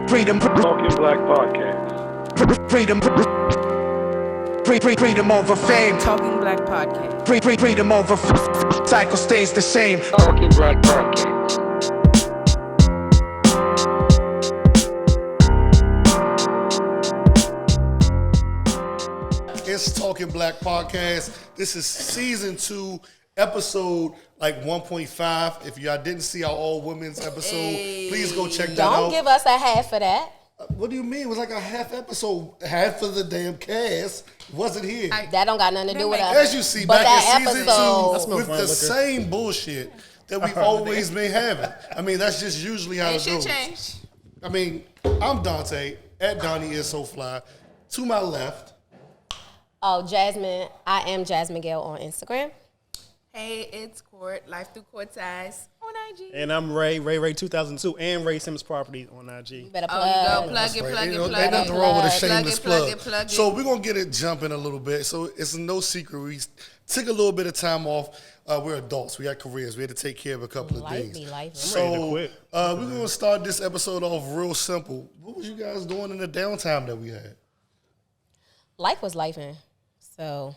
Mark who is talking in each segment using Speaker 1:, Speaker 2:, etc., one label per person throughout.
Speaker 1: Freedom.
Speaker 2: Talking Black Podcast.
Speaker 1: Freedom over fame.
Speaker 3: Talking Black Podcast.
Speaker 1: Freedom over cycle stays the same.
Speaker 2: Talking Black Podcast.
Speaker 4: It's Talking Black Podcast. This is season 2, episode like 1.5. If y'all didn't see our all women's episode, please go check that out.
Speaker 5: Don't give us a half of that.
Speaker 4: What do you mean? It was like a half episode. Half of the damn cast wasn't here.
Speaker 5: That don't got nothing to do with us.
Speaker 4: As you see,
Speaker 5: But
Speaker 4: back
Speaker 5: that
Speaker 4: in season
Speaker 5: episode-
Speaker 4: 2 with the same bullshit that we've always been having. I mean, that's just usually how it goes.
Speaker 3: Change.
Speaker 4: I mean, I'm Dante, at Donnie is so fly. To my left,
Speaker 5: Oh, Jasmine. I am Jasmine Gale on Instagram.
Speaker 3: Hey, it's Court. Life through Court Ties on IG.
Speaker 6: And I'm Ray 2002, and Ray Simmons Properties on
Speaker 5: You
Speaker 6: IG.
Speaker 5: better
Speaker 3: Oh,
Speaker 5: plug.
Speaker 3: you go. Plug
Speaker 4: That's
Speaker 3: it,
Speaker 4: right.
Speaker 3: plug it,
Speaker 4: Ain't
Speaker 3: plug
Speaker 4: nothing
Speaker 3: it.
Speaker 4: wrong with a
Speaker 5: Plug it,
Speaker 4: shameless
Speaker 3: plug
Speaker 4: plug.
Speaker 3: it, plug it.
Speaker 4: So we're gonna get it jumping a little bit. So it's no secret. We took a little bit of time off. We're adults. We got careers. We had to take care of a couple of things.
Speaker 5: Life.
Speaker 4: So
Speaker 6: ready to quit.
Speaker 4: we're gonna start this episode off real simple. What was you guys doing in the downtime that we had?
Speaker 5: Life was lifing. So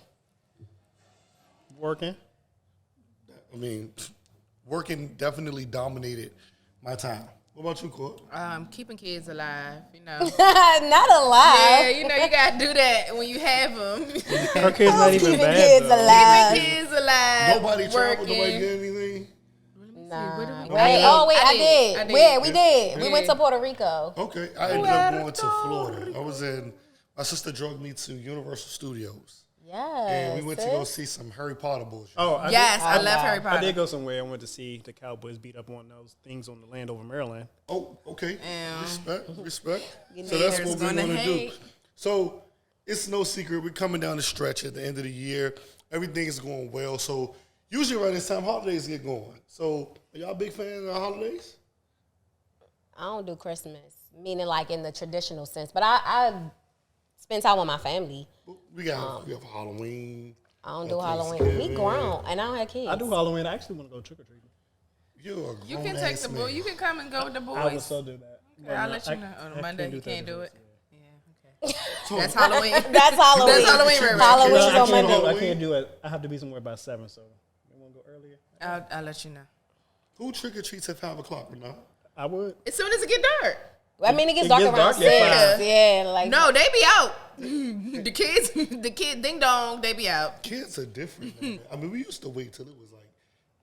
Speaker 6: Working.
Speaker 4: I mean, working definitely dominated my time. What about you, Court?
Speaker 3: Keeping kids alive, you know.
Speaker 5: not alive.
Speaker 3: Yeah, you know, you got to do that when you have them.
Speaker 6: Her kids not even
Speaker 5: Keeping
Speaker 6: bad.
Speaker 5: kids
Speaker 6: though.
Speaker 5: alive.
Speaker 3: Keeping kids alive.
Speaker 4: Nobody traveled. Nobody
Speaker 3: working.
Speaker 4: did anything.
Speaker 5: Nah.
Speaker 3: Wait,
Speaker 5: I did.
Speaker 3: I did.
Speaker 5: Where? We did. We
Speaker 3: Yeah.
Speaker 5: went to Puerto Rico.
Speaker 4: Okay, I ended up going to Florida. My sister drug me to Universal Studios.
Speaker 5: Yes.
Speaker 4: And we went to go see some Harry Potter bullshit.
Speaker 6: Oh, I
Speaker 3: Yes,
Speaker 6: did,
Speaker 3: I love Harry Potter.
Speaker 6: I did go somewhere. I went to see the Cowboys beat up on those things on the land over Maryland.
Speaker 4: Oh, okay. Respect.
Speaker 5: You
Speaker 4: So that's
Speaker 3: haters
Speaker 4: what we're
Speaker 3: gonna
Speaker 4: going to do.
Speaker 3: hate.
Speaker 4: So it's no secret. We're coming down the stretch at the end of the year. Everything is going well. So usually around this time, holidays get going. So are y'all big fans of the holidays?
Speaker 5: I don't do Christmas, meaning like in the traditional sense. But I spend time with my family.
Speaker 4: We have Halloween.
Speaker 5: I don't do Halloween.
Speaker 4: Thanksgiving.
Speaker 5: We grown, and I don't have kids.
Speaker 6: I do Halloween. I actually want to go trick or treating.
Speaker 4: You're a
Speaker 3: You can
Speaker 4: grown-ass
Speaker 3: take the boy.
Speaker 4: man.
Speaker 3: You can come and go with the boys.
Speaker 6: I would so do that.
Speaker 3: Okay, I'll let you know. On Monday, you can't do it.
Speaker 6: Yeah.
Speaker 3: Yeah, okay. That's Halloween.
Speaker 5: That's Halloween.
Speaker 3: That's Halloween, right?
Speaker 5: Halloween's
Speaker 6: I
Speaker 5: on
Speaker 6: can't,
Speaker 5: Monday.
Speaker 6: I can't do it. I have to be somewhere by 7, so you want to go earlier?
Speaker 3: I'll let you know.
Speaker 4: Who trick or treats at 5 o'clock or not?
Speaker 6: I would.
Speaker 3: As soon as it get dark.
Speaker 5: I mean, it gets
Speaker 6: It
Speaker 5: dark
Speaker 6: gets
Speaker 5: around
Speaker 6: dark at
Speaker 5: 6. Yeah, like
Speaker 3: No, they be out. The kids, ding dong, they be out.
Speaker 4: Kids are different. Man. I mean, we used to wait till it was like,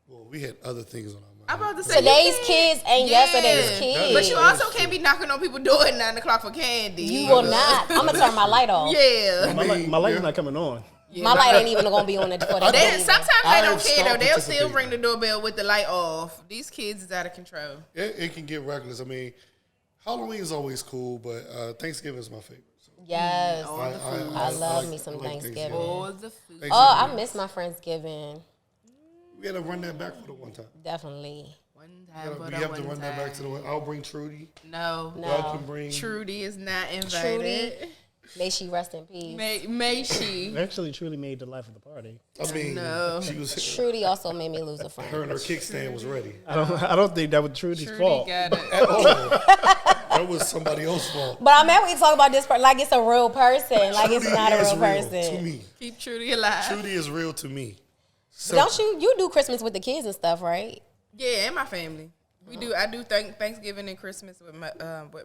Speaker 4: well, we had other things on our mind.
Speaker 3: I'm about to say
Speaker 5: today's
Speaker 3: you
Speaker 5: kids ain't
Speaker 3: Yeah.
Speaker 5: yesterday's kids.
Speaker 3: But you also can't be knocking on people's door at 9 o'clock for candy.
Speaker 5: You will not. I'm gonna turn my light off.
Speaker 3: Yeah.
Speaker 6: My light's not coming on.
Speaker 5: My light ain't even gonna be on it for the day.
Speaker 3: Sometimes
Speaker 4: I
Speaker 3: they
Speaker 4: have
Speaker 3: don't care though.
Speaker 4: stopped
Speaker 3: They'll still
Speaker 4: participating.
Speaker 3: ring the doorbell with the light off. These kids is out of control.
Speaker 4: It can get reckless. I mean, Halloween is always cool, but Thanksgiving is my favorite. So
Speaker 5: Yes.
Speaker 4: I
Speaker 5: love
Speaker 4: like-
Speaker 5: me some
Speaker 4: I like
Speaker 5: Thanksgiving.
Speaker 3: All the food.
Speaker 4: Thanksgiving.
Speaker 5: Oh, I miss my Friendsgiving.
Speaker 4: We got to run that back for the one time.
Speaker 5: Definitely.
Speaker 3: One
Speaker 4: We
Speaker 3: time, but
Speaker 4: have to run that back to the one. I'll bring Trudy.
Speaker 3: No.
Speaker 4: Y'all can bring.
Speaker 3: Trudy is not invited.
Speaker 5: Trudy. May she rest in peace.
Speaker 3: May she?
Speaker 6: Actually, truly made the life of the party.
Speaker 4: I mean,
Speaker 3: No.
Speaker 4: she was.
Speaker 5: Trudy also made me lose a
Speaker 4: Her
Speaker 5: friend.
Speaker 4: and her kickstand was ready.
Speaker 6: I don't think that was Trudy's
Speaker 3: Trudy
Speaker 6: fault.
Speaker 3: got it.
Speaker 4: At all. That was somebody else's fault.
Speaker 5: But I'm mad when you talk about this like it's a real person. Like it's
Speaker 4: Trudy
Speaker 5: not a
Speaker 4: is
Speaker 5: real person.
Speaker 4: to me.
Speaker 3: Keep Trudy alive.
Speaker 4: Trudy is real to me. So,
Speaker 5: Don't you do Christmas with the kids and stuff, right?
Speaker 3: Yeah, and my family. We do. I do Thanksgiving and Christmas with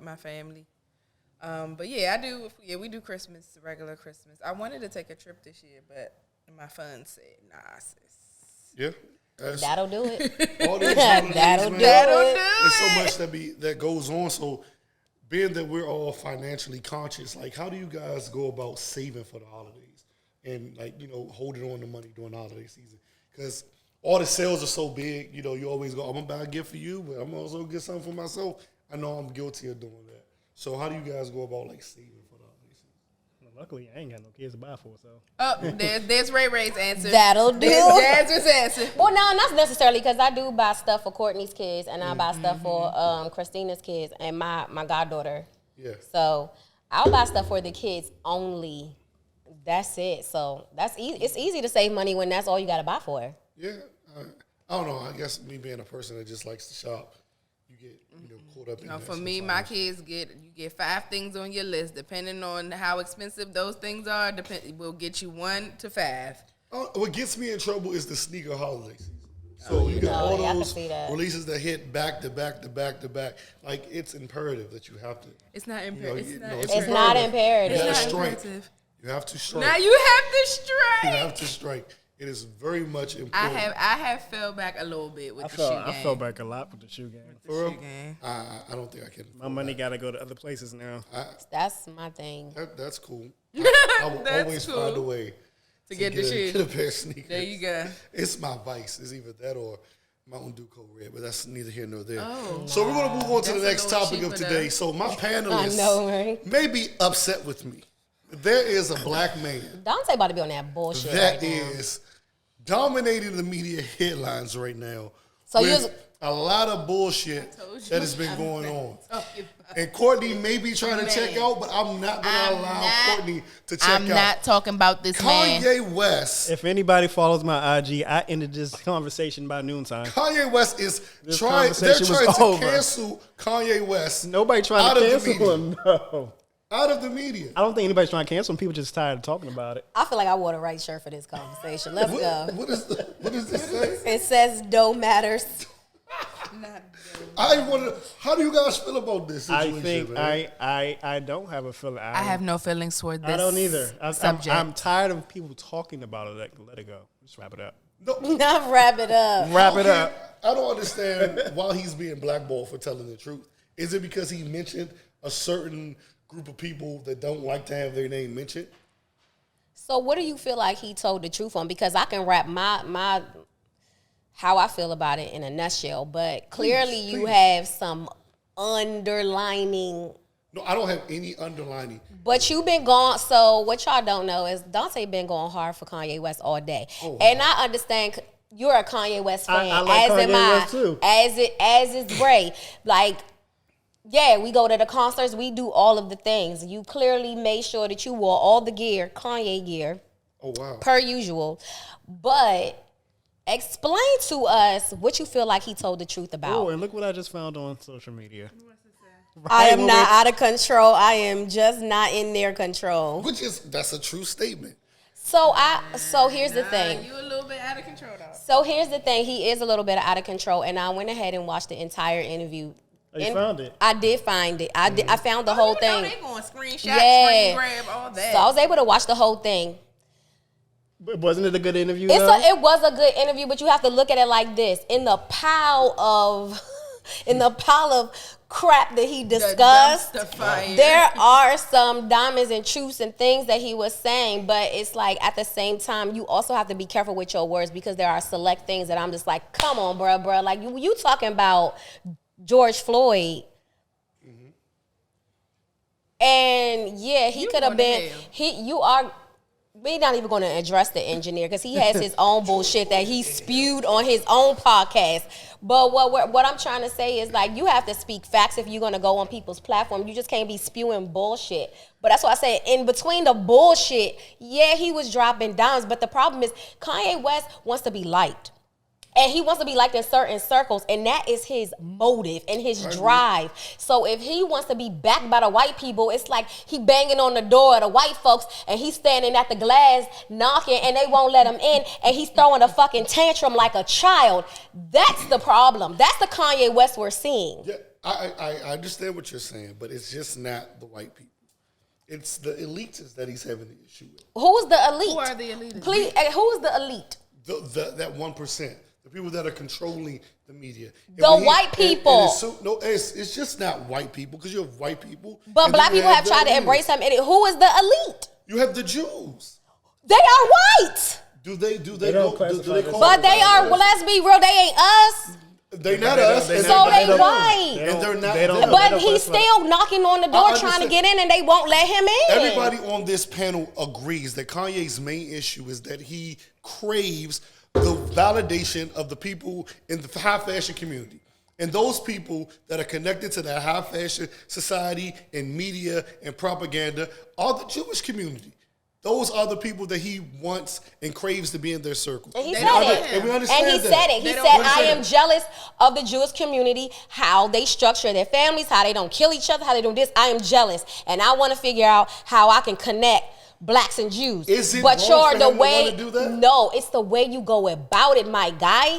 Speaker 3: my family. But yeah, I do. Yeah, we do Christmas, regular Christmas. I wanted to take a trip this year, but my funds said, "Nah, sis."
Speaker 4: Yeah. That's-
Speaker 5: That'll do it.
Speaker 4: all these holidays,
Speaker 5: That'll
Speaker 4: man.
Speaker 5: do
Speaker 3: That'll
Speaker 5: it.
Speaker 3: do
Speaker 4: There's so
Speaker 3: it.
Speaker 4: much that goes on. So, being that we're all financially conscious, like, how do you guys go about saving for the holidays and, like, holding on to money during the holiday season? Because all the sales are so big, you always go, I'm gonna buy a gift for you, but I'm also gonna get something for myself. I know I'm guilty of doing that. So, how do you guys go about like saving for the holiday season?
Speaker 6: Luckily, I ain't got no kids to buy for, so.
Speaker 3: Oh, there's Ray Ray's answer.
Speaker 5: That'll do.
Speaker 3: There's Jasmine's answer.
Speaker 5: Well, no, not necessarily because I do buy stuff for Courtney's kids and I buy stuff for Christina's kids and my goddaughter.
Speaker 4: Yeah.
Speaker 5: So I'll buy stuff for the kids only. That's it. So that's easy. It's easy to save money when that's all you got to buy for.
Speaker 4: Yeah. I don't know. I guess me being a person that just likes to shop, you get caught up in that.
Speaker 3: For me, my kids you get 5 things on your list. Depending on how expensive those things are, we'll get you 1 to 5.
Speaker 4: What gets me in trouble is the sneaker holiday season. So you got all
Speaker 5: I can
Speaker 4: those
Speaker 5: see that.
Speaker 4: releases that hit back to back to back to back. Like, it's imperative that you have to.
Speaker 3: It's not
Speaker 4: You know,
Speaker 3: imperative.
Speaker 5: It's not imperative.
Speaker 4: You
Speaker 3: It's
Speaker 4: gotta
Speaker 3: not
Speaker 4: strike.
Speaker 3: imperative.
Speaker 4: You have to strike.
Speaker 3: Now you have to
Speaker 4: You
Speaker 3: strike.
Speaker 4: have to strike. It is very much important.
Speaker 3: I have fell back a little bit with the shoe game.
Speaker 6: I fell back a lot with the shoe game.
Speaker 4: For real?
Speaker 3: Shoe game.
Speaker 4: I don't think I can.
Speaker 6: My money got to go to other places now.
Speaker 5: That's my thing.
Speaker 4: That's cool. I will
Speaker 3: That's
Speaker 4: always
Speaker 3: cool.
Speaker 4: find a way
Speaker 3: To get the shoe.
Speaker 4: Get a pair of sneakers.
Speaker 3: There you go.
Speaker 4: It's my vice. It's either that or Mountain Dew Code Red, but that's neither here nor there.
Speaker 3: Oh.
Speaker 4: So we're going to move on to
Speaker 3: That's
Speaker 4: the
Speaker 3: a
Speaker 4: next
Speaker 3: little
Speaker 4: topic of
Speaker 3: cheaper,
Speaker 4: today.
Speaker 3: though.
Speaker 4: So my
Speaker 5: I
Speaker 4: panelists
Speaker 5: know, right?
Speaker 4: may be upset with me. There is a black man
Speaker 5: Dante about to be on that bullshit
Speaker 4: that
Speaker 5: right now.
Speaker 4: is dominating the media headlines right now
Speaker 5: So
Speaker 4: with
Speaker 5: you're-
Speaker 4: a lot of bullshit that has been going on. And Courtney may be trying to check out, but I'm not going to allow Courtney to check out.
Speaker 3: I'm not talking about this man.
Speaker 4: Kanye West.
Speaker 6: If anybody follows my IG, I ended this conversation by noontime.
Speaker 4: Kanye West is
Speaker 6: This
Speaker 4: trying. They're
Speaker 6: conversation was
Speaker 4: trying to
Speaker 6: over.
Speaker 4: cancel Kanye West.
Speaker 6: Nobody trying
Speaker 4: out
Speaker 6: to
Speaker 4: of the
Speaker 6: cancel
Speaker 4: media.
Speaker 6: him. No.
Speaker 4: Out of the media.
Speaker 6: I don't think anybody's trying to cancel him. People just tired of talking about it.
Speaker 5: I feel like I wore the right shirt for this conversation. Let's go.
Speaker 4: What does this say?
Speaker 5: It says dough matters.
Speaker 4: How do you guys feel about this
Speaker 6: I
Speaker 4: situation,
Speaker 6: think
Speaker 4: man?
Speaker 6: I don't have a feeling.
Speaker 3: I have no feelings toward this.
Speaker 6: I don't either.
Speaker 3: subject.
Speaker 6: I'm tired of people talking about it. Let it go. Just wrap it up.
Speaker 5: Not wrap it up.
Speaker 6: Wrap it up.
Speaker 4: I don't understand why he's being blackballed for telling the truth. Is it because he mentioned a certain group of people that don't like to have their name mentioned?
Speaker 5: So what do you feel like he told the truth on? Because I can wrap my how I feel about it in a nutshell, but clearly you
Speaker 4: please.
Speaker 5: have some underlining.
Speaker 4: No, I don't have any underlining.
Speaker 5: But you've been going. So what y'all don't know is Dante been going hard for Kanye West all day,
Speaker 4: Oh.
Speaker 5: and I understand you're a Kanye West fan,
Speaker 6: I like
Speaker 5: as am
Speaker 6: Kanye
Speaker 5: I,
Speaker 6: West too.
Speaker 5: as is Bray. Like, yeah, we go to the concerts, we do all of the things. You clearly made sure that you wore all the gear, Kanye gear,
Speaker 4: Oh, wow.
Speaker 5: per usual. But explain to us what you feel like he told the truth about.
Speaker 6: Oh, and look what I just found on social media.
Speaker 5: I am
Speaker 6: Right,
Speaker 5: not out of control. I am just not in their control.
Speaker 4: That's a true statement.
Speaker 5: So here's the thing.
Speaker 3: You a little bit out of control, though.
Speaker 5: So here's the thing. He is a little bit out of control, and I went ahead and watched the entire interview.
Speaker 6: Oh, you
Speaker 5: And
Speaker 6: found it?
Speaker 5: I did find it. I found the whole thing.
Speaker 3: They going screenshot,
Speaker 5: Yeah.
Speaker 3: screen grab, all that.
Speaker 5: So I was able to watch the whole thing.
Speaker 6: But wasn't it a good interview?
Speaker 5: It
Speaker 6: though?
Speaker 5: was a good interview, but you have to look at it like this: in the pile of crap that he discussed,
Speaker 3: dumpster fire.
Speaker 5: there are some diamonds and truths and things that he was saying, but it's like at the same time, you also have to be careful with your words because there are select things that I'm just like, come on, bruh. Like you talking about George Floyd. And yeah, he
Speaker 3: You
Speaker 5: could have
Speaker 3: going to
Speaker 5: been.
Speaker 3: hell.
Speaker 5: We're not even going to address the engineer because he has his own bullshit that he spewed on his own podcast. But what I'm trying to say is, like, you have to speak facts if you're going to go on people's platform. You just can't be spewing bullshit. But that's why I say, in between the bullshit, yeah, he was dropping dimes. But the problem is Kanye West wants to be liked. And he wants to be liked in certain circles, and that is his motive and his drive. So if he wants to be backed by the white people, it's like he banging on the door of the white folks, and he's standing at the glass knocking, and they won't let him in, and he's throwing a fucking tantrum like a child. That's the problem. That's the Kanye West we're seeing.
Speaker 4: Yeah, I understand what you're saying, but it's just not the white people. It's the elites that he's having the issue with.
Speaker 5: Who's the elite?
Speaker 3: Who are the elites?
Speaker 5: Please, who is the elite?
Speaker 4: That 1%. The people that are controlling the media. And
Speaker 5: The
Speaker 4: when
Speaker 5: white people.
Speaker 4: It's just not white people because you have white people.
Speaker 5: But
Speaker 4: and
Speaker 5: black
Speaker 4: then you
Speaker 5: people have
Speaker 4: the
Speaker 5: tried to
Speaker 4: elites.
Speaker 5: embrace him. Who is the elite?
Speaker 4: You have the Jews.
Speaker 5: They are white.
Speaker 4: Do they
Speaker 6: don't
Speaker 4: go?
Speaker 6: classify
Speaker 4: they
Speaker 6: them.
Speaker 4: call
Speaker 5: But they are, well, let's be real, they ain't us.
Speaker 4: They not us. and
Speaker 5: So they
Speaker 4: don't-
Speaker 5: white.
Speaker 4: And they're not.
Speaker 6: They don't-
Speaker 4: them.
Speaker 5: But
Speaker 6: don't
Speaker 5: he's
Speaker 6: classify-
Speaker 5: still knocking on the door trying to
Speaker 4: understand.
Speaker 5: get in, and they won't let him in.
Speaker 4: Everybody on this panel agrees that Kanye's main issue is that he craves the validation of the people in the high fashion community. And those people that are connected to that high fashion society and media and propaganda are the Jewish community. those are the people that he wants and craves to be in their circle.
Speaker 5: And he
Speaker 3: They
Speaker 5: said
Speaker 3: don't
Speaker 5: it.
Speaker 3: want him.
Speaker 4: And we understand
Speaker 5: And he
Speaker 4: that.
Speaker 5: said it. He
Speaker 3: They
Speaker 5: said,
Speaker 3: don't want
Speaker 5: I
Speaker 3: him.
Speaker 5: am jealous of the Jewish community, how they structure their families, how they don't kill each other, how they do this. I am jealous. And I want to figure out how I can connect blacks and Jews.
Speaker 4: Is it
Speaker 5: but
Speaker 4: wrong
Speaker 5: you're
Speaker 4: for
Speaker 5: the
Speaker 4: him to
Speaker 5: way,
Speaker 4: wanna do that?
Speaker 5: No, it's the way you go about it, my guy.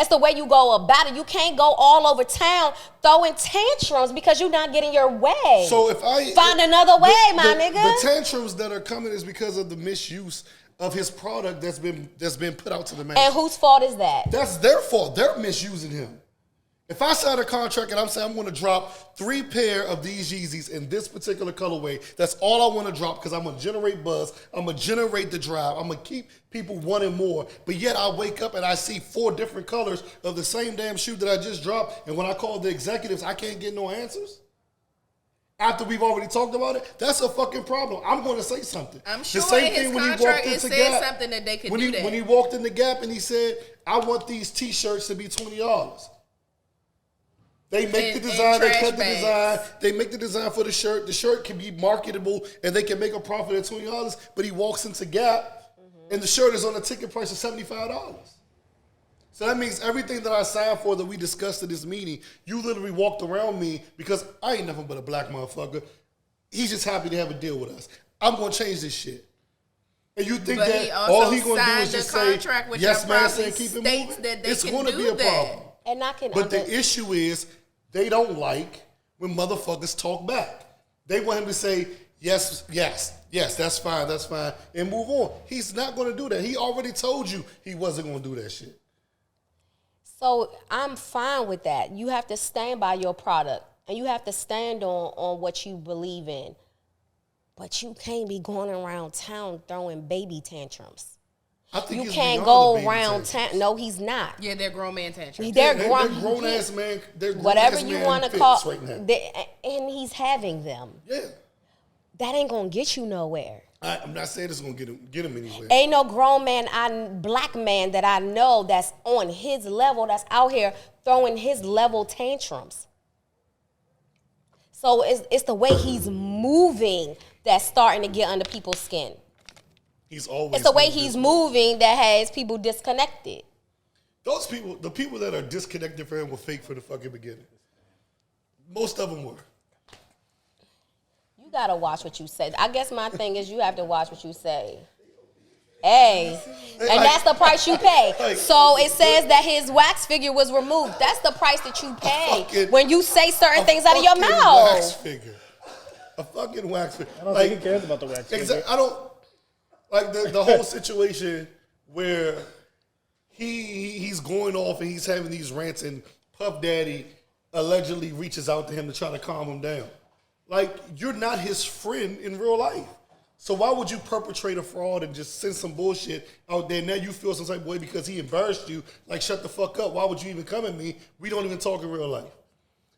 Speaker 5: It's the way you go about it. You can't go all over town throwing tantrums because you're not getting your way.
Speaker 4: So if I
Speaker 5: Find another way, my nigga.
Speaker 4: The tantrums that are coming is because of the misuse of his product that's been put out to the masses.
Speaker 5: And whose fault is that?
Speaker 4: That's their fault. They're misusing him. If I sign a contract and I'm saying I'm going to drop 3 pair of these Yeezys in this particular colorway, that's all I want to drop because I'm going to generate buzz. I'm going to generate the drive. I'm going to keep people wanting more. But yet I wake up and I see 4 different colors of the same damn shoe that I just dropped. And when I call the executives, I can't get no answers. After we've already talked about it, that's a fucking problem. I'm going to say something.
Speaker 3: I'm sure in his contract it said something that they could do that.
Speaker 4: When he walked in the Gap and he said, I want these T-shirts to be $20. They make the design, they cut the design, they make the design for the shirt. The shirt can be marketable and they can make a profit at $20, but he walks into Gap and the shirt is on a ticket price of $75. So that means everything that I signed for that we discussed at this meeting, you literally walked around me because I ain't nothing but a black motherfucker. He's just happy to have a deal with us. I'm going to change this shit. And you think
Speaker 3: But
Speaker 4: that
Speaker 3: he also
Speaker 4: all he going to do
Speaker 3: signed
Speaker 4: is
Speaker 3: the
Speaker 4: just say,
Speaker 3: contract with
Speaker 4: yes,
Speaker 3: your
Speaker 4: man,
Speaker 3: property
Speaker 4: saying keep it
Speaker 3: states
Speaker 4: moving?
Speaker 3: that they
Speaker 4: It's
Speaker 3: can
Speaker 4: going to
Speaker 3: do
Speaker 4: be a
Speaker 3: that.
Speaker 4: problem.
Speaker 5: And I can
Speaker 4: But the issue is they don't like when motherfuckers talk back. They want him to say, yes, that's fine, and move on. He's not going to do that. He already told you he wasn't going to do that shit.
Speaker 5: So I'm fine with that. You have to stand by your product and you have to stand on what you believe in. But you can't be going around town throwing baby tantrums.
Speaker 4: I think
Speaker 5: You
Speaker 4: he's
Speaker 5: can't
Speaker 4: beyond
Speaker 5: go
Speaker 4: the baby
Speaker 5: around
Speaker 4: tantrums.
Speaker 5: town. No, he's not.
Speaker 3: Yeah, they're grown man tantrums.
Speaker 5: They're
Speaker 4: They're grown ass man. They're grown
Speaker 5: Whatever
Speaker 4: ass
Speaker 5: you
Speaker 4: man
Speaker 5: want to
Speaker 4: fits
Speaker 5: call,
Speaker 4: right now.
Speaker 5: and he's having them.
Speaker 4: Yeah.
Speaker 5: That ain't gonna get you nowhere.
Speaker 4: I'm not saying it's gonna get him anywhere.
Speaker 5: Ain't no grown man, black man that I know that's on his level, that's out here throwing his level tantrums. So it's the way he's moving that's starting to get under people's skin.
Speaker 4: He's always.
Speaker 5: It's the way
Speaker 4: moved
Speaker 5: he's
Speaker 4: this way.
Speaker 5: moving that has people disconnected.
Speaker 4: Those people, the people that are disconnected for him were fake from the fucking beginning. Most of them were.
Speaker 5: You gotta watch what you say. I guess my thing is you have to watch what you say. Hey, and that's the price you pay. So it says that his wax figure was removed. That's the price that you pay when you say certain things out of your
Speaker 4: Wax
Speaker 5: mouth.
Speaker 4: figure. A fucking wax figure.
Speaker 6: I don't think he cares about the wax figure.
Speaker 4: I don't like the whole situation where he's going off and he's having these rants and Puff Daddy allegedly reaches out to him to try to calm him down. Like, you're not his friend in real life. So why would you perpetrate a fraud and just send some bullshit out there? Now you feel some type of way because he embarrassed you. Like, shut the fuck up. Why would you even come at me? We don't even talk in real life.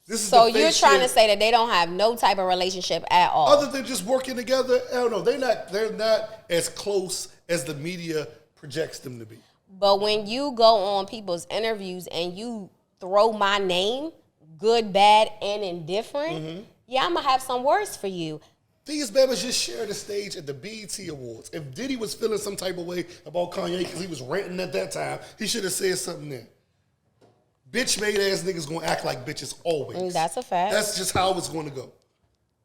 Speaker 4: This is
Speaker 5: So
Speaker 4: the fake
Speaker 5: you're trying to
Speaker 4: shit.
Speaker 5: say that they don't have no type of relationship at all.
Speaker 4: Other than just working together, I don't know. They're not as close as the media projects them to be.
Speaker 5: But when you go on people's interviews and you throw my name, good, bad, and indifferent, yeah, I'm going to have some words for you.
Speaker 4: These babies just shared the stage at the BET Awards. If Diddy was feeling some type of way about Kanye because he was ranting at that time, he should have said something then. Bitch made ass niggas gonna act like bitches always.
Speaker 5: That's a fact.
Speaker 4: That's just how it's gonna go.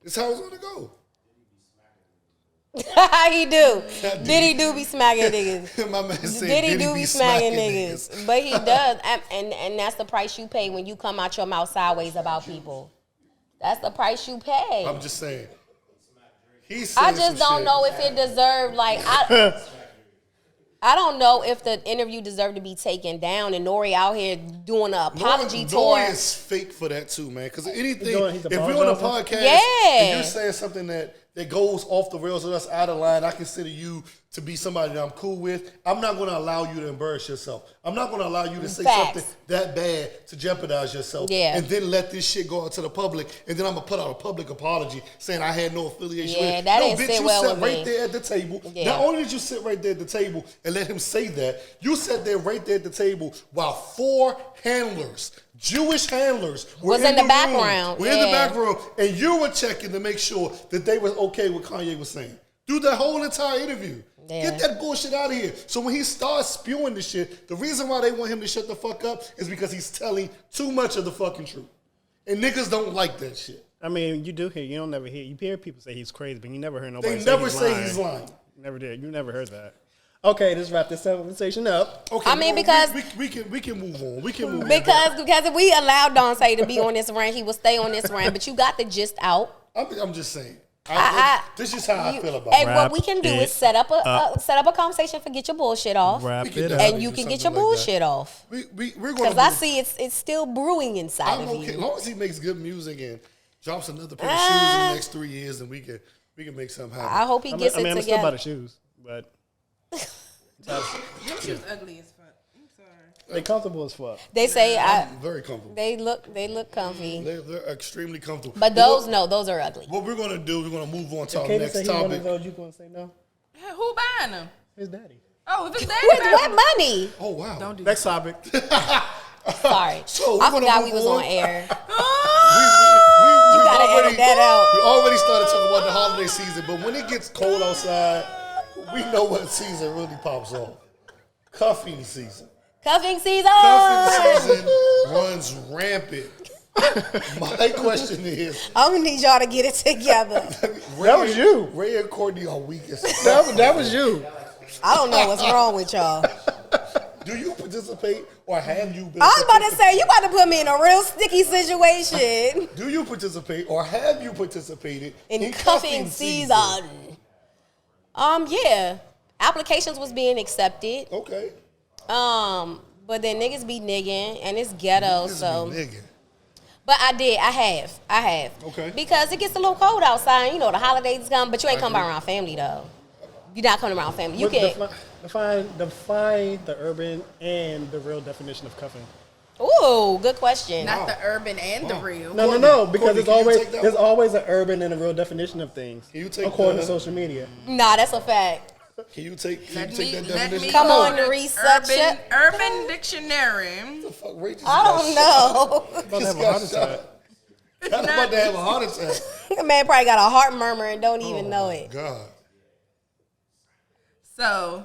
Speaker 4: It's how it's gonna go.
Speaker 5: He do. Diddy do be smacking niggas.
Speaker 4: My man said
Speaker 5: Diddy do be smacking
Speaker 4: niggas.
Speaker 5: niggas. But he does. And that's the price you pay when you come out your mouth sideways about people. That's the price you pay.
Speaker 4: I'm just saying.
Speaker 5: I just don't know if it deserved, like, I don't know if the interview deserved to be taken down and Nori out here doing an apology tour.
Speaker 4: Nori is fake for that too, man. Because anything,
Speaker 6: He's
Speaker 4: if we're on a
Speaker 6: apologizing?
Speaker 4: podcast and
Speaker 5: Yeah.
Speaker 4: you're saying something that goes off the rails or that's out of line, I consider you to be somebody that I'm cool with. I'm not going to allow you to embarrass yourself. I'm not going to allow you to say
Speaker 5: Facts.
Speaker 4: something that bad to jeopardize yourself.
Speaker 5: Yeah.
Speaker 4: And then let this shit go out to the public. And then I'm going to put out a public apology saying I had no affiliation
Speaker 5: Yeah,
Speaker 4: with it.
Speaker 5: that
Speaker 4: No,
Speaker 5: didn't
Speaker 4: bitch,
Speaker 5: sit
Speaker 4: you
Speaker 5: well
Speaker 4: sat
Speaker 5: with
Speaker 4: right
Speaker 5: me.
Speaker 4: there at the table.
Speaker 5: Yeah.
Speaker 4: Not only did you sit right there at the table and let him say that, you sat there right there at the table while 4 handlers, Jewish handlers, were
Speaker 5: Was in the
Speaker 4: room.
Speaker 5: background,
Speaker 4: We're in the
Speaker 5: yeah.
Speaker 4: back room, and you were checking to make sure that they were okay with Kanye was saying. through that whole entire interview.
Speaker 5: Yeah.
Speaker 4: Get that bullshit out of here. So when he starts spewing the shit, the reason why they want him to shut the fuck up is because he's telling too much of the fucking truth. And niggas don't like that shit.
Speaker 6: I mean, you do hear. You don't never hear. You hear people say he's crazy, but you never heard nobody.
Speaker 4: They never say he's lying.
Speaker 6: You never did. You never heard that. Okay, let's wrap this conversation up.
Speaker 4: Okay,
Speaker 5: I mean,
Speaker 4: well,
Speaker 5: because
Speaker 4: we can move on. We can move on.
Speaker 5: because if we allowed Dante to be on this rant, he will stay on this rant. But you got the gist out.
Speaker 4: I'm just saying. This is how I feel about
Speaker 5: Hey,
Speaker 4: it.
Speaker 5: what we can do is set up a conversation for get your bullshit off,
Speaker 6: Wrap
Speaker 4: can
Speaker 6: it
Speaker 4: do
Speaker 6: up.
Speaker 4: that.
Speaker 5: and you
Speaker 4: do
Speaker 5: can get
Speaker 4: something
Speaker 5: your
Speaker 4: like that.
Speaker 5: bullshit off.
Speaker 4: We're going
Speaker 5: Because I see it's still brewing inside
Speaker 4: I'm
Speaker 5: of
Speaker 4: okay. As
Speaker 5: you.
Speaker 4: long as he makes good music and drops another pair of shoes in the next 3 years, then we can make something happen.
Speaker 5: I hope he gets
Speaker 6: I'm
Speaker 5: it
Speaker 6: still about
Speaker 5: together.
Speaker 6: the shoes, but
Speaker 3: Them shoes ugly as fuck. I'm sorry.
Speaker 6: they comfortable as fuck.
Speaker 5: They say
Speaker 4: I'm very comfortable.
Speaker 5: they look comfy,
Speaker 4: They're extremely comfortable.
Speaker 5: but those those are ugly.
Speaker 4: What we're gonna do, we're gonna move on to our
Speaker 6: Katie
Speaker 4: next
Speaker 6: say he one
Speaker 4: topic.
Speaker 6: of those. You gonna say no?
Speaker 3: Hey, who buying them?
Speaker 6: His daddy.
Speaker 3: Oh, if it's daddy
Speaker 5: With
Speaker 3: buying
Speaker 5: what
Speaker 3: them,
Speaker 5: money?
Speaker 4: Oh wow.
Speaker 3: don't do
Speaker 6: Next topic.
Speaker 5: Sorry,
Speaker 4: So, we're
Speaker 5: I
Speaker 4: gonna
Speaker 5: forgot
Speaker 4: move
Speaker 5: we was
Speaker 4: on.
Speaker 5: on air.
Speaker 4: We
Speaker 5: gotta
Speaker 4: already,
Speaker 5: edit that out.
Speaker 4: We already started talking about the holiday season, but when it gets cold outside, we know what season really pops off. Cuffing season.
Speaker 5: Cuffing season.
Speaker 4: Cuffing season runs rampant. My question is,
Speaker 5: I'm gonna need y'all to get it together.
Speaker 6: That was you.
Speaker 4: Ray and Courtney are weak as
Speaker 6: That was you.
Speaker 5: I don't know what's wrong with y'all.
Speaker 4: Do you participate or have you been?
Speaker 5: I was about to say you about to put me in a real sticky situation
Speaker 4: Do you participate or have you participated
Speaker 5: in cuffing season. Yeah, applications was being accepted.
Speaker 4: Okay.
Speaker 5: But then niggas be nigging and it's ghetto.
Speaker 4: This
Speaker 5: So,
Speaker 4: be nigga.
Speaker 5: but I have.
Speaker 4: Okay.
Speaker 5: Because it gets a little cold outside. You know the holidays come, but you ain't coming around family though. You're not coming around family. You can.
Speaker 6: Define the urban and the real definition of cuffing.
Speaker 5: Ooh, good question.
Speaker 3: not the urban and the real.
Speaker 6: No, because
Speaker 4: Courtney, can you take that
Speaker 6: there's
Speaker 4: one?
Speaker 6: always an urban and a real definition of things.
Speaker 4: Can you take
Speaker 6: according
Speaker 4: the-
Speaker 6: to social media?
Speaker 5: Nah, that's a fact.
Speaker 4: Can you take
Speaker 3: Let
Speaker 4: that
Speaker 3: me
Speaker 4: definition?
Speaker 5: Come
Speaker 3: go
Speaker 5: on,
Speaker 3: to
Speaker 5: research it.
Speaker 3: Urban Dictionary.
Speaker 4: Fuck, Ray just
Speaker 5: I
Speaker 4: got
Speaker 5: don't
Speaker 4: shot.
Speaker 5: know.
Speaker 6: About to
Speaker 4: Just
Speaker 6: have a
Speaker 4: got
Speaker 6: heart attack.
Speaker 4: shot. I'm about to have a heart attack.
Speaker 5: The man probably got a heart murmur and don't even know it.
Speaker 4: God.
Speaker 3: So,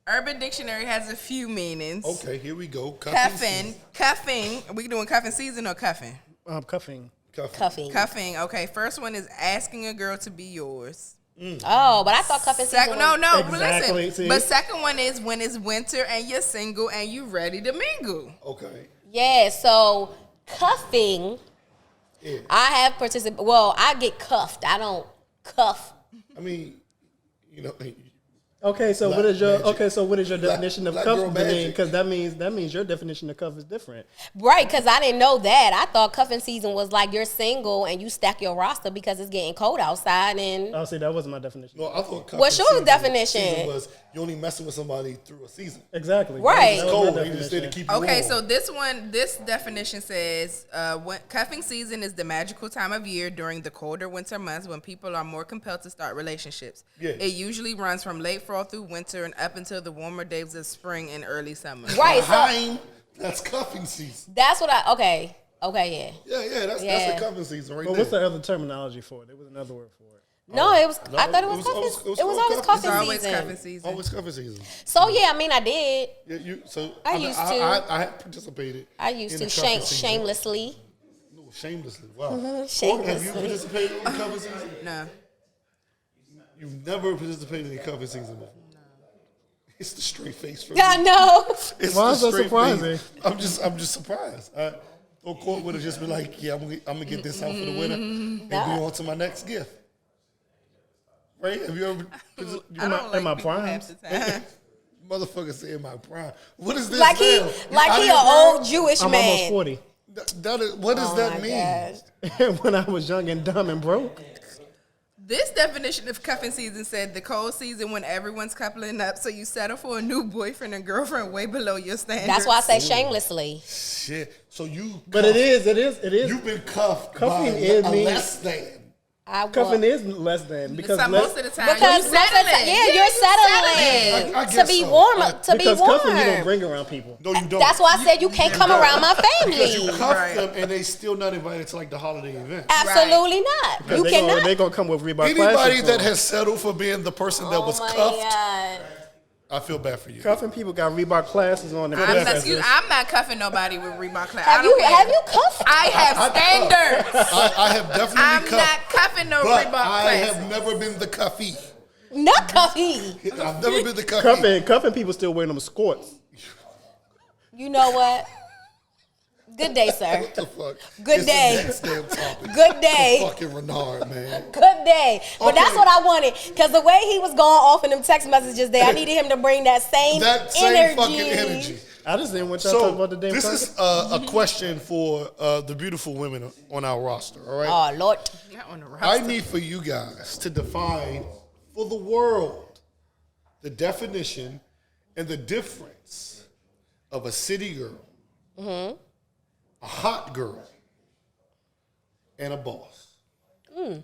Speaker 3: Urban Dictionary has a few meanings.
Speaker 4: Okay, here we go.
Speaker 3: Cuffing. Are we doing cuffing season or cuffing?
Speaker 6: Cuffing.
Speaker 5: Cuffing.
Speaker 3: Cuffing. Okay, first one is asking a girl to be yours.
Speaker 5: Oh, but I thought cuffing season.
Speaker 3: Second, no, but
Speaker 6: Exactly,
Speaker 3: listen.
Speaker 6: see?
Speaker 3: But second one is when it's winter and you're single and you ready to mingle.
Speaker 4: Okay.
Speaker 5: Yeah, so cuffing.
Speaker 4: Yeah.
Speaker 5: I have participated. Well, I get cuffed. I don't cuff.
Speaker 4: I mean, you know,
Speaker 6: Okay, so
Speaker 4: Black
Speaker 6: what is your
Speaker 4: magic.
Speaker 6: definition of
Speaker 4: Black
Speaker 6: cuff?
Speaker 4: girl magic.
Speaker 6: Because that means your definition of cuff is different.
Speaker 5: Right, because I didn't know that. I thought cuffing season was like you're single and you stack your roster because it's getting cold outside. And
Speaker 6: Oh, see, that wasn't my definition.
Speaker 4: no, I thought
Speaker 5: What's your definition?
Speaker 4: season was you only messing with somebody through a season.
Speaker 6: Exactly.
Speaker 5: Right.
Speaker 6: That
Speaker 4: It's
Speaker 6: was my
Speaker 4: cold. You just did to
Speaker 6: definition.
Speaker 4: keep you
Speaker 3: Okay,
Speaker 4: warm.
Speaker 3: so this definition says when cuffing season is the magical time of year during the colder winter months when people are more compelled to start relationships.
Speaker 4: Yeah.
Speaker 3: It usually runs from late fall through winter and up until the warmer days of spring and early summer.
Speaker 5: right, so
Speaker 4: Behind, that's cuffing season.
Speaker 5: that's what I. Okay, yeah.
Speaker 4: Yeah, that's
Speaker 5: Yeah.
Speaker 4: the cuffing season right
Speaker 6: But
Speaker 4: there.
Speaker 6: what's the other terminology for it? There was another word for it.
Speaker 5: No, it was.
Speaker 4: No,
Speaker 5: I thought it was
Speaker 4: it was
Speaker 5: cuffing.
Speaker 4: always-
Speaker 5: It
Speaker 4: it
Speaker 5: was
Speaker 4: was
Speaker 5: always
Speaker 4: always
Speaker 3: It's
Speaker 5: cuffing
Speaker 3: always
Speaker 5: season.
Speaker 3: cuffing season.
Speaker 4: Always cuffing season.
Speaker 5: So yeah, I mean, I did.
Speaker 4: Yeah,
Speaker 5: I used to.
Speaker 4: I had participated.
Speaker 5: I used
Speaker 4: in
Speaker 5: to
Speaker 4: the cuffing season.
Speaker 5: shamelessly.
Speaker 4: No, shamelessly. Wow.
Speaker 5: Mhm,
Speaker 4: Have
Speaker 5: shamelessly.
Speaker 4: you participated in cuffing season?
Speaker 3: No.
Speaker 4: You've never participated in cuffing season before. No. It's the straight face for me.
Speaker 5: I know.
Speaker 4: It's
Speaker 6: Why
Speaker 4: the
Speaker 6: is that
Speaker 4: straight
Speaker 6: surprising?
Speaker 4: face. I'm just surprised. Court would have just been like, yeah, I'm gonna get this out for the winner and be on to my next gift. Right? Have you ever?
Speaker 3: I don't
Speaker 6: in my
Speaker 3: like people
Speaker 6: primes?
Speaker 3: half the time.
Speaker 4: Motherfucker saying my prime. What is this?
Speaker 5: Like he,
Speaker 4: now?
Speaker 5: like
Speaker 4: Out
Speaker 5: he
Speaker 4: of
Speaker 5: an
Speaker 4: your
Speaker 5: old Jewish
Speaker 6: I'm
Speaker 5: man.
Speaker 6: almost 40.
Speaker 4: That is, what does that
Speaker 5: my
Speaker 4: mean?
Speaker 5: gosh.
Speaker 6: When I was young and dumb and broke.
Speaker 3: This definition of cuffing season said the cold season when everyone's coupling up, so you settle for a new boyfriend and girlfriend way below your standards.
Speaker 5: That's why I say shamelessly.
Speaker 4: Shit. So you.
Speaker 6: But it is.
Speaker 4: You've been cuffed
Speaker 6: Cuffing
Speaker 4: by
Speaker 6: is
Speaker 4: a
Speaker 6: mean-
Speaker 4: less than.
Speaker 6: Cuffing is less than because
Speaker 3: most of the time,
Speaker 5: because
Speaker 3: you're settling.
Speaker 5: you're settling
Speaker 4: I
Speaker 5: to
Speaker 4: guess
Speaker 5: be
Speaker 4: so.
Speaker 5: warm.
Speaker 4: Like,
Speaker 5: To be
Speaker 6: because
Speaker 5: warm.
Speaker 6: cuffing you don't bring around people.
Speaker 4: No, you don't.
Speaker 5: That's why I said you can't come around my
Speaker 4: Because you
Speaker 5: family.
Speaker 4: cuff them and they still not invited to like the holiday event.
Speaker 5: Absolutely not. You cannot.
Speaker 6: They're gonna come with Reebok
Speaker 4: Anybody
Speaker 6: classics
Speaker 4: that
Speaker 6: on.
Speaker 4: has settled for being the person that was
Speaker 5: Oh my
Speaker 4: cuffed,
Speaker 5: God.
Speaker 4: I feel bad for you.
Speaker 6: Cuffing people got Reebok classes on.
Speaker 3: I'm not cuffing nobody with Reebok class.
Speaker 5: Have you cuffed?
Speaker 3: I have standards.
Speaker 4: I have definitely
Speaker 3: I'm
Speaker 4: cuffed,
Speaker 3: not cuffing no
Speaker 4: but
Speaker 3: Reebok
Speaker 4: I
Speaker 3: class.
Speaker 4: have never been the cuffee.
Speaker 5: Not cuffy.
Speaker 4: I've never been the cuffee.
Speaker 6: Cuffing people still wearing them skirts.
Speaker 5: You know what? Good day, sir.
Speaker 4: What the fuck?
Speaker 5: Good
Speaker 4: It's
Speaker 5: day.
Speaker 4: The next damn topic.
Speaker 5: Good day.
Speaker 4: Fucking Renard, man.
Speaker 5: Good day. But
Speaker 4: Okay.
Speaker 5: that's what I wanted. Because the way he was going off in them text messages there, I needed him to bring that same energy.
Speaker 4: Fucking energy.
Speaker 6: I just didn't want y'all to talk
Speaker 4: So
Speaker 6: about the damn.
Speaker 4: this is a question for the beautiful women on our roster. All right.
Speaker 5: Oh, Lord.
Speaker 3: Not on the
Speaker 4: I
Speaker 3: roster.
Speaker 4: need for you guys to define for the world the definition and the difference of a city girl, a hot girl, and a boss.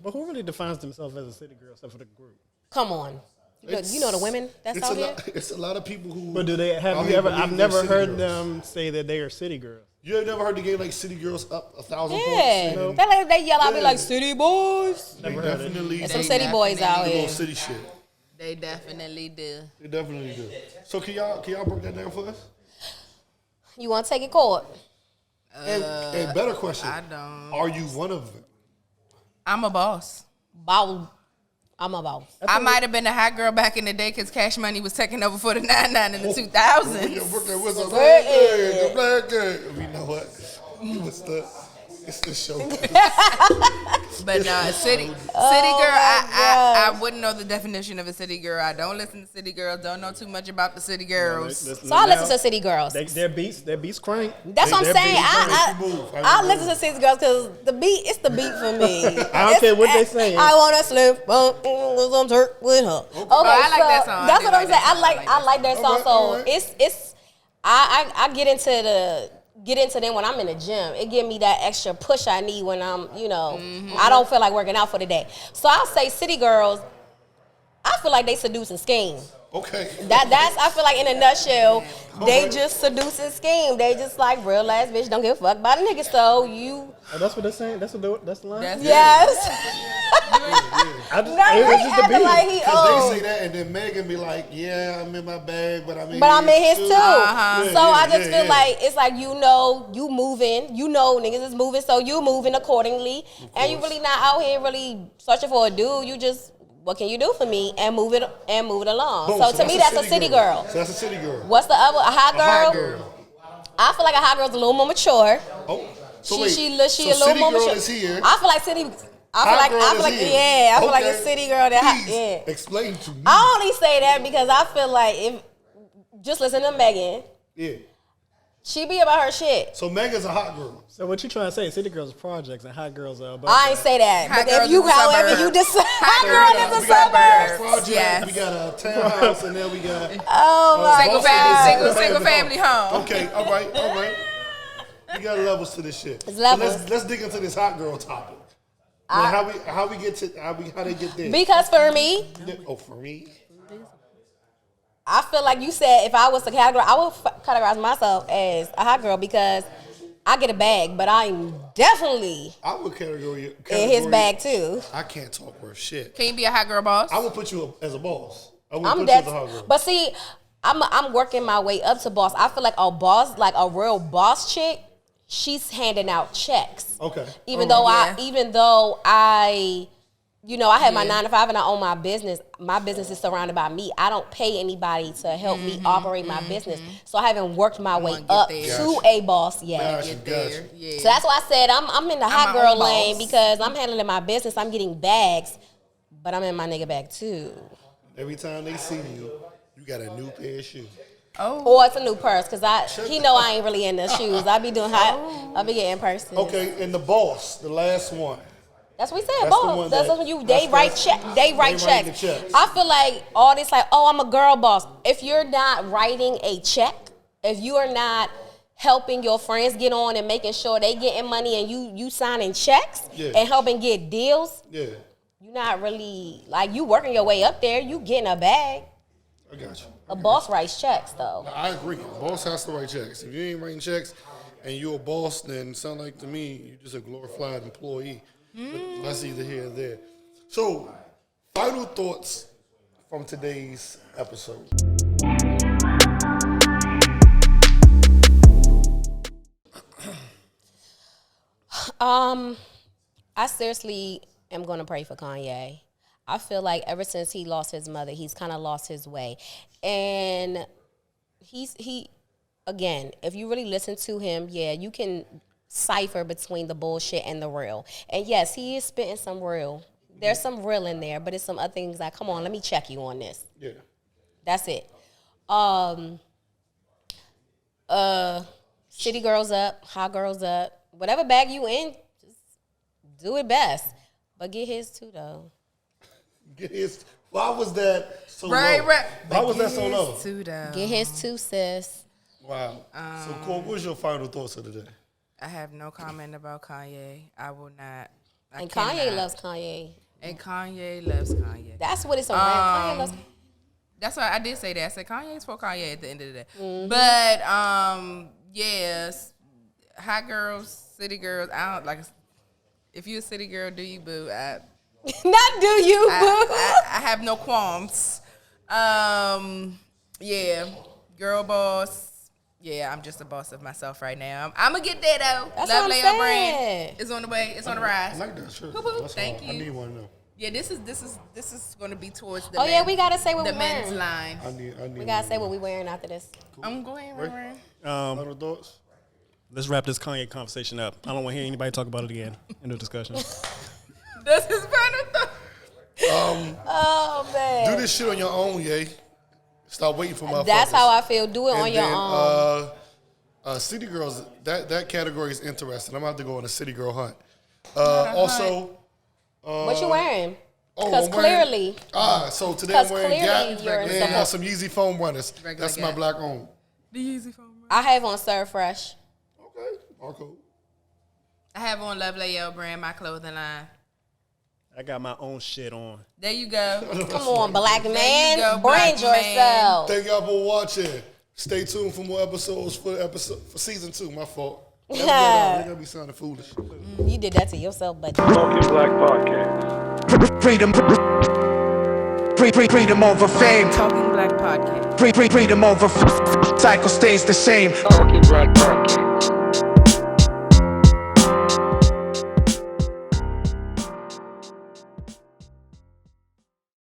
Speaker 6: But who really defines themselves as a city girl except for the group?
Speaker 5: Come on. You know the women that's
Speaker 4: It's
Speaker 5: out
Speaker 4: a
Speaker 5: here?
Speaker 4: lot, it's a lot of people who.
Speaker 6: But do they have
Speaker 4: out
Speaker 6: you
Speaker 4: here
Speaker 6: ever?
Speaker 4: believe
Speaker 6: I've
Speaker 4: they're
Speaker 6: never
Speaker 4: city
Speaker 6: heard
Speaker 4: girls.
Speaker 6: them say that they are city girls.
Speaker 4: You have never heard the game like city girls up 1,000
Speaker 5: Yeah.
Speaker 4: points? You know?
Speaker 5: They yell out, be
Speaker 4: Yeah.
Speaker 5: like, city boys.
Speaker 4: They definitely
Speaker 5: There's
Speaker 4: do
Speaker 5: some city boys out
Speaker 4: little
Speaker 5: here.
Speaker 4: city shit.
Speaker 3: They definitely do.
Speaker 4: They definitely do. So can y'all break that down for us?
Speaker 5: You want to take it court?
Speaker 4: And better question,
Speaker 3: I don't.
Speaker 4: are you one of them?
Speaker 3: I'm a boss.
Speaker 5: Bow. I'm a boss.
Speaker 3: I might have been a hot girl back in the day because Cash Money was taking over for the 99 in the 2000s.
Speaker 4: Yo, Brooklyn, what's up? The black girl. You know what? It's the show.
Speaker 3: But no, city girl, I wouldn't know the definition of a city girl. I don't listen to city girls. Don't know too much about the city girls.
Speaker 5: So I listen to city girls.
Speaker 6: Their beats crank.
Speaker 5: That's what I'm saying. I
Speaker 4: move.
Speaker 5: listen to city girls because it's the beat for me.
Speaker 6: I don't care what they saying.
Speaker 5: I want to slip some turk with her. Okay,
Speaker 3: I like that song.
Speaker 5: That's
Speaker 3: I
Speaker 5: what
Speaker 3: do
Speaker 5: I'm
Speaker 3: like
Speaker 5: saying.
Speaker 3: that
Speaker 5: I like that song.
Speaker 4: All right.
Speaker 5: So I get into them when I'm in the gym. It give me that extra push I need when I'm, I don't feel like working out for the day. So I'll say city girls, I feel like they seduce and scheme.
Speaker 4: Okay.
Speaker 5: That's I feel like in a nutshell, they
Speaker 4: Okay.
Speaker 5: just seduce and scheme. They just like real ass bitch don't give a fuck about a nigga. So you
Speaker 6: Oh, that's what they're saying. That's the line.
Speaker 5: yes.
Speaker 6: I just,
Speaker 5: No,
Speaker 6: it was
Speaker 5: he
Speaker 6: just the
Speaker 5: acting
Speaker 6: beat.
Speaker 5: like he
Speaker 4: Because they
Speaker 5: old.
Speaker 4: say that, and then Megan be like, "Yeah, I'm in my bag, but I'm in
Speaker 5: His too.
Speaker 4: Yeah,
Speaker 5: So I
Speaker 4: yeah,
Speaker 5: just
Speaker 4: yeah,
Speaker 5: feel
Speaker 4: yeah.
Speaker 5: like it's like you moving, niggas is moving, so you moving accordingly, and you really not out here really searching for a dude. You just what can you do for me and move it along.
Speaker 4: Boom,
Speaker 5: so to me that's a city girl.
Speaker 4: So that's a city girl.
Speaker 5: What's the other? A hot
Speaker 4: A
Speaker 5: girl.
Speaker 4: hot girl.
Speaker 5: I feel like a hot girl's a little more mature.
Speaker 4: Oh, so
Speaker 5: She
Speaker 4: wait.
Speaker 5: she
Speaker 4: so
Speaker 5: a little
Speaker 4: city
Speaker 5: more
Speaker 4: girl
Speaker 5: mature.
Speaker 4: is here.
Speaker 5: I feel like city. I
Speaker 4: Hot girl
Speaker 5: feel
Speaker 4: is
Speaker 5: like
Speaker 4: here.
Speaker 5: yeah. I feel like a
Speaker 4: Okay.
Speaker 5: city girl that
Speaker 4: Please
Speaker 5: yeah.
Speaker 4: explain to me.
Speaker 5: I only say that because I feel like if just listen to Megan,
Speaker 4: Yeah.
Speaker 5: she be about her shit.
Speaker 4: So Megan's a hot girl.
Speaker 6: So what you trying to say? City girls are projects and hot girls are.
Speaker 5: I ain't say that,
Speaker 3: Hot
Speaker 5: but
Speaker 3: girls
Speaker 5: if you,
Speaker 3: is a
Speaker 5: however
Speaker 3: suburb.
Speaker 5: you decide, hot
Speaker 3: girls
Speaker 5: girl is a
Speaker 4: We got
Speaker 5: suburb.
Speaker 4: project,
Speaker 3: Yes.
Speaker 4: we got a townhouse, and then we got.
Speaker 5: Oh my
Speaker 3: Single
Speaker 5: god.
Speaker 3: single family home.
Speaker 4: Okay, all right. We got levels to this shit.
Speaker 5: It's
Speaker 4: So
Speaker 5: levels.
Speaker 4: let's dig into this hot girl topic. Now, how they get there?
Speaker 5: Because for me,
Speaker 4: Oh, for me.
Speaker 5: I feel like you said if I was to categorize, I would categorize myself as a hot girl because I get a bag, but I'm definitely
Speaker 4: I would category
Speaker 5: in his bag too.
Speaker 4: I can't talk worth shit.
Speaker 3: Can you be a hot girl boss?
Speaker 4: I would put you up as a boss. I would
Speaker 5: I'm
Speaker 4: put
Speaker 5: that,
Speaker 4: you as a hot girl.
Speaker 5: but see, I'm working my way up to boss. I feel like a boss, like a real boss chick, she's handing out checks.
Speaker 4: Okay.
Speaker 5: Even
Speaker 4: All
Speaker 5: though
Speaker 3: right.
Speaker 5: I I have my 9 to 5 and I own my business. My business is surrounded by me. I don't pay anybody to help me operate my business. So I haven't worked my way
Speaker 3: get
Speaker 5: up
Speaker 3: there.
Speaker 5: to a boss yet.
Speaker 4: Gotcha,
Speaker 3: Get there.
Speaker 4: gotcha.
Speaker 3: Yeah.
Speaker 5: So that's why I said I'm in the hot
Speaker 3: my
Speaker 5: girl
Speaker 3: own
Speaker 5: lane
Speaker 3: boss.
Speaker 5: because I'm handling my business. I'm getting bags, but I'm in my nigga bag too.
Speaker 4: Every time they see you, you got a new pair of shoes.
Speaker 5: Or it's a new purse because he know I ain't really in the shoes. I be doing hot. I be getting purses.
Speaker 4: Okay, and the boss, the last one.
Speaker 5: That's what we said,
Speaker 4: That's the
Speaker 5: boss.
Speaker 4: one
Speaker 5: That's
Speaker 4: that-
Speaker 5: when you
Speaker 4: that's-
Speaker 5: they write
Speaker 4: that's-
Speaker 5: check. They write
Speaker 4: they write
Speaker 5: checks.
Speaker 4: the checks.
Speaker 5: I feel like all this like, oh, I'm a girl boss. If you're not writing a check, if you are not helping your friends get on and making sure they getting money and you signing checks
Speaker 4: Yeah.
Speaker 5: and helping get deals,
Speaker 4: Yeah.
Speaker 5: you're not really like you working your way up there. You getting a bag.
Speaker 4: I got you.
Speaker 5: A boss writes checks though.
Speaker 4: I agree. A boss has to write checks. If you ain't writing checks and you're a boss, then it sound like to me you're just a glorified employee. But that's either here or there. So, final thoughts from today's episode.
Speaker 5: I seriously am gonna pray for Kanye. I feel like ever since he lost his mother, he's kind of lost his way, and he again. If you really listen to him, yeah, you can cipher between the bullshit and the real. And yes, he is spitting some real. There's some real in there, but it's some other things like, come on, let me check you on this.
Speaker 4: Yeah.
Speaker 5: That's it. City girls up, hot girls up, whatever bag you in, just do it best. But get his too though.
Speaker 4: Get his. Why was that so low?
Speaker 3: Right.
Speaker 4: Why was that so low?
Speaker 5: Get his too, sis.
Speaker 4: Wow. So, Cole, what's your final thoughts of the day?
Speaker 3: I have no comment about Kanye. I will not.
Speaker 5: And Kanye loves Kanye.
Speaker 3: And Kanye loves Kanye.
Speaker 5: That's what it's around. Kanye loves.
Speaker 3: That's why I did say that. I said Kanye's for Kanye at the end of the day.
Speaker 5: Mm-hmm.
Speaker 3: But yes, hot girls, city girls. I don't like. If you a city girl, do you boo?
Speaker 5: Not do you, boo.
Speaker 3: I have no qualms. Yeah, girl boss. Yeah, I'm just a boss of myself right now. I'm gonna get there though.
Speaker 5: That's
Speaker 3: Love
Speaker 5: what I'm
Speaker 3: Leo
Speaker 5: saying.
Speaker 3: brand is on the way. It's on the rise.
Speaker 4: I like that shirt.
Speaker 3: Woo-hoo.
Speaker 4: That's
Speaker 3: Thank
Speaker 4: hard.
Speaker 3: you.
Speaker 4: I need one to know.
Speaker 3: Yeah, this is gonna be towards the.
Speaker 5: Oh yeah, we gotta say what
Speaker 3: the
Speaker 5: we
Speaker 3: men's
Speaker 5: wearing.
Speaker 3: line.
Speaker 4: I need
Speaker 5: We gotta say what we wearing after this.
Speaker 3: I'm going.
Speaker 4: Right.
Speaker 3: Right.
Speaker 4: Final thoughts?
Speaker 6: Let's wrap this Kanye conversation up. I don't want to hear anybody talk about it again in the discussion.
Speaker 3: That's his final thought.
Speaker 5: Oh man.
Speaker 4: Do this shit on your own, yay. Stop waiting for my.
Speaker 5: That's how I feel. Do it on your own.
Speaker 4: City girls, that category is interesting. I'm about to go on a city girl hunt. Also,
Speaker 5: What you wearing?
Speaker 4: oh,
Speaker 5: Because
Speaker 4: I'm wearing-
Speaker 5: clearly,
Speaker 4: so today I'm
Speaker 5: 'cause
Speaker 4: wearing
Speaker 5: clearly
Speaker 4: Gap
Speaker 5: you're in
Speaker 4: and
Speaker 5: support.
Speaker 4: some Yeezy foam runners.
Speaker 3: Regular
Speaker 4: That's my
Speaker 3: Gap.
Speaker 4: black owned.
Speaker 3: The easy phone.
Speaker 5: I have on Serve Fresh.
Speaker 4: Okay, Marco.
Speaker 3: I have on Love Leo brand, my clothing line.
Speaker 6: I got my own shit on.
Speaker 3: There you go.
Speaker 5: Come on, black man.
Speaker 3: go,
Speaker 5: Brand
Speaker 3: black man.
Speaker 5: yourself.
Speaker 4: Thank y'all for watching. Stay tuned for more episodes for season 2. My fault. Never go down. They gotta be sounding foolish.
Speaker 5: You did that to yourself, but
Speaker 2: Talking Black Podcast.
Speaker 1: Freedom. Freedom over fame.
Speaker 3: Talking Black Podcast.
Speaker 1: Freedom over cycle stays the same.
Speaker 2: Talking Black Podcast.